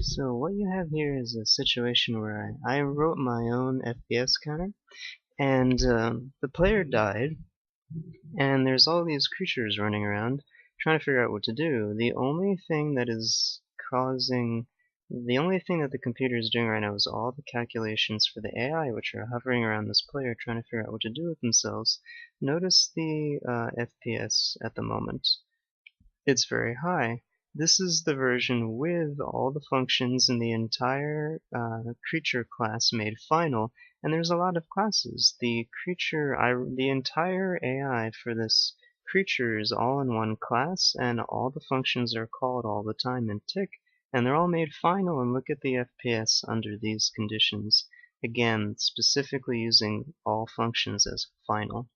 So what you have here is a situation where I wrote my own FPS counter, and the player died, and there's all these creatures running around trying to figure out what to do. The only thing that the computer is doing right now is all the calculations for the AI, which are hovering around this player trying to figure out what to do with themselves. Notice the FPS at the moment. It's very high. This is the version with all the functions in the entire creature class made final, and there's a lot of classes. The entire AI for this creature is all in one class, and all the functions are called all the time in tick, and they're all made final, and look at the FPS under these conditions. Again, specifically using all functions as final.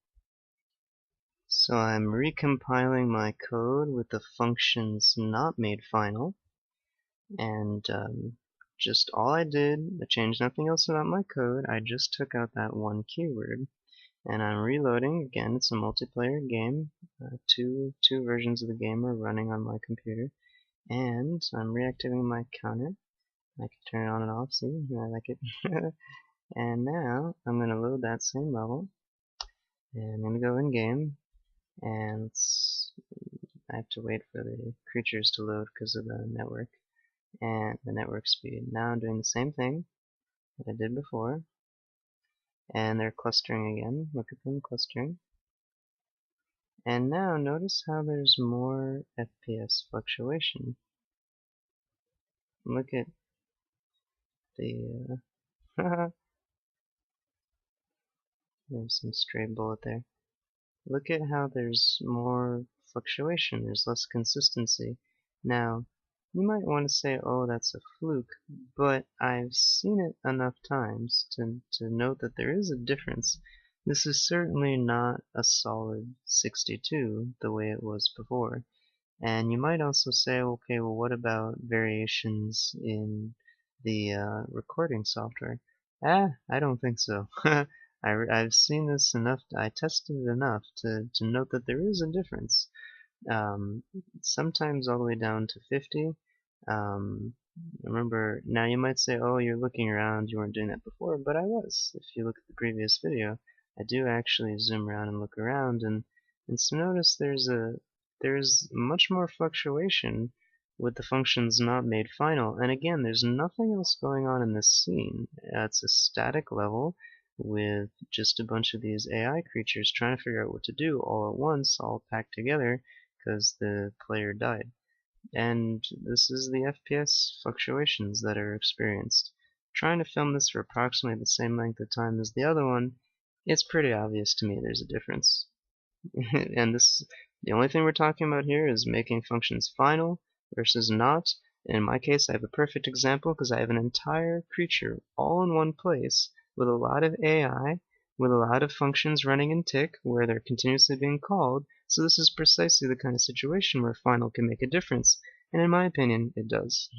So I'm recompiling my code with the functions not made final, and just all I did, I changed nothing else about my code, I just took out that one keyword. And I'm reloading, again it's a multiplayer game, two versions of the game are running on my computer, and I'm reactivating my counter. I can turn it on and off, see, I like it. And now I'm going to load that same level, and I'm going to go in game, and I have to wait for the creatures to load because of the network and the network speed. Now I'm doing the same thing that I did before, and they're clustering again. Look at them clustering. And now notice how there's more FPS fluctuation. Look at the there's some stray bullet there. Look at how there's more fluctuation, there's less consistency. Now, you might want to say, oh, that's a fluke, but I've seen it enough times to note that there is a difference. This is certainly not a solid 62 the way it was before. And you might also say, okay, well, what about variations in the recording software? I don't think so. I've seen this enough, I tested it enough to note that there is a difference. Sometimes all the way down to 50. Remember, now you might say, oh, you're looking around, you weren't doing that before, but I was. If you look at the previous video, I do actually zoom around and look around, and so notice there's much more fluctuation with the functions not made final. And again, there's nothing else going on in this scene. It's a static level with just a bunch of these AI creatures trying to figure out what to do all at once, all packed together, because the player died. And this is the FPS fluctuations that are experienced. Trying to film this for approximately the same length of time as the other one, it's pretty obvious to me there's a difference. And the only thing we're talking about here is making functions final versus not. In my case, I have a perfect example because I have an entire creature all in one place with a lot of AI, with a lot of functions running in tick where they're continuously being called. So this is precisely the kind of situation where final can make a difference, and in my opinion, it does.